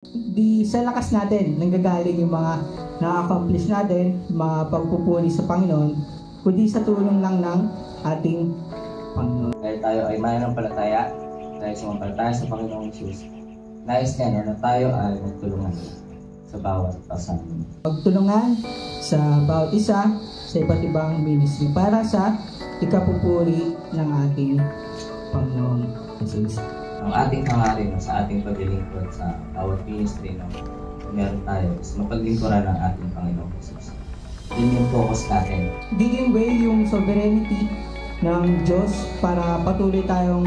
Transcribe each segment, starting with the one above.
Di sa lakas natin nanggagaling yung mga na-accomplish natin, mga pagpupuri sa Panginoon, kundi sa tulong lang ng ating Panginoon. Dahil tayo ay mananampalataya, dahil sumampalataya sa Panginoong Jesus, nais niya na tayo ay magtulungan sa bawat pasanin. Magtulungan sa bawat isa sa iba't ibang ministry para sa ikapupuri ng ating Panginoong Jesus. Ang ating hangarin sa ating paglilingkod sa bawat ministry na meron tayo is mapaglingkuran ng ating Panginoong Jesus. Yun yung focus natin. Giving way yung sovereignty ng Diyos para patuloy tayong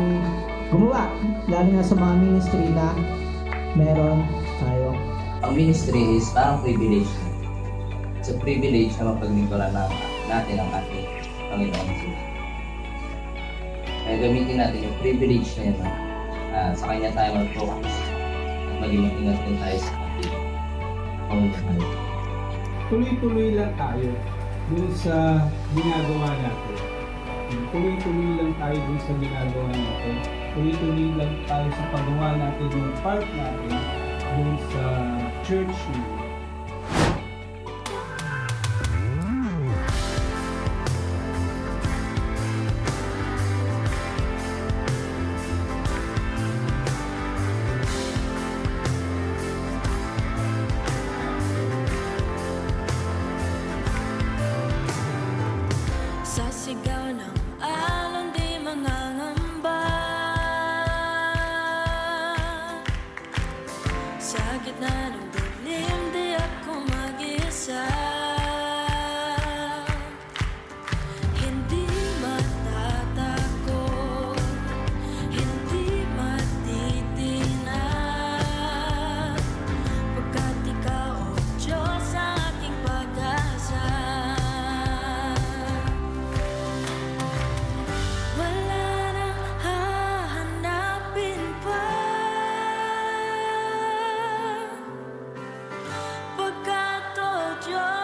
gumawa, lalo na sa mga ministry na meron tayo. Ang ministry is parang privilege. It's a privilege na mapaglingkuran natin ang ating Panginoong Jesus. Kaya gamitin natin yung privilege na yun. Sa Kanya tayo mag-focus at maging mag-ingat din tayo sa ating pamumuhay. Tuloy-tuloy lang tayo dun sa ginagawa natin. Tuloy-tuloy lang tayo dun sa ginagawa natin. Tuloy-tuloy lang tayo sa paggawa natin yung part natin dun sa church niyo. Sa sigaw ng alon di mangangamba, sa gitna ng dilim di ako mag-isa. Hindi matatakot, hindi matitinag, pagkat ikaw, O Diyos, ang aking pag-asa. Wala nang hahanapin pa, pagkat, O Diyos,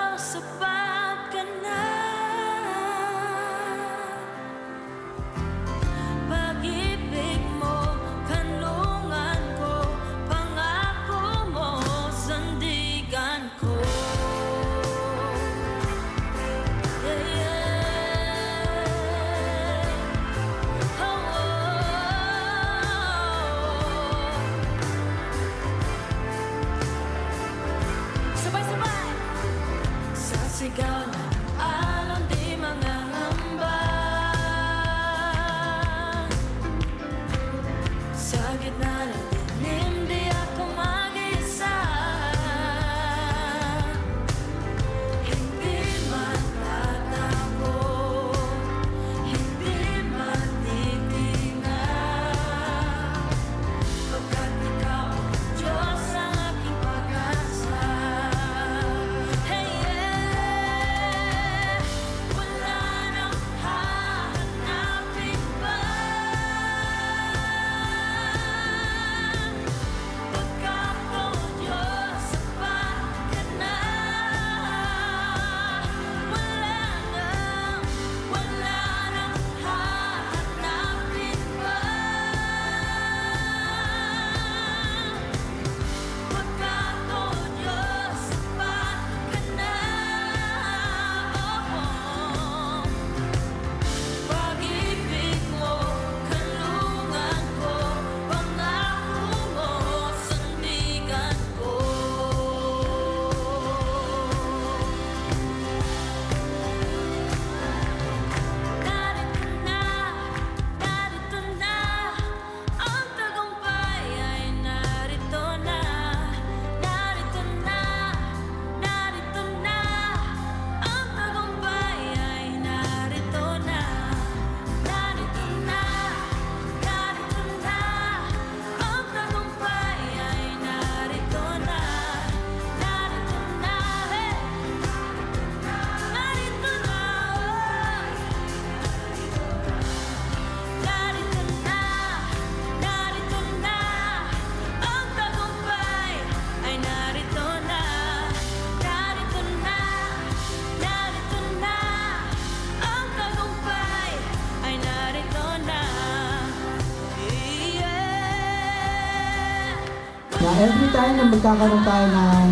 time na magkakaroon tayo ng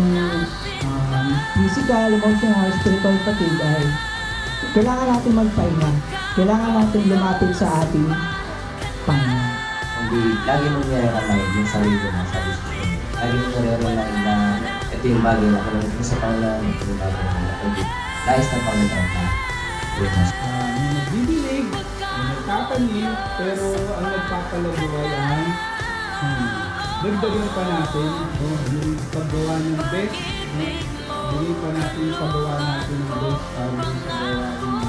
physical, emotional, spiritual fatigue ay kailangan natin magpahinga. Kailangan natin lumapit sa ating Panginoon. Hindi, lagi mo nire-remind yung sarili mo sa diskusyon. Lagi mo nire-remind na ito yung bagay na kung ito sa Panginoon, ito yung bagay na nakagit. Nais ng Panginoon na. May nagbibilig, may nagtatanim, pero ang nagpapalabuhay ay dagdagan pa natin yung paggawa ng best. Dagdagan pa natin yung paggawa natin ng best para sa gawain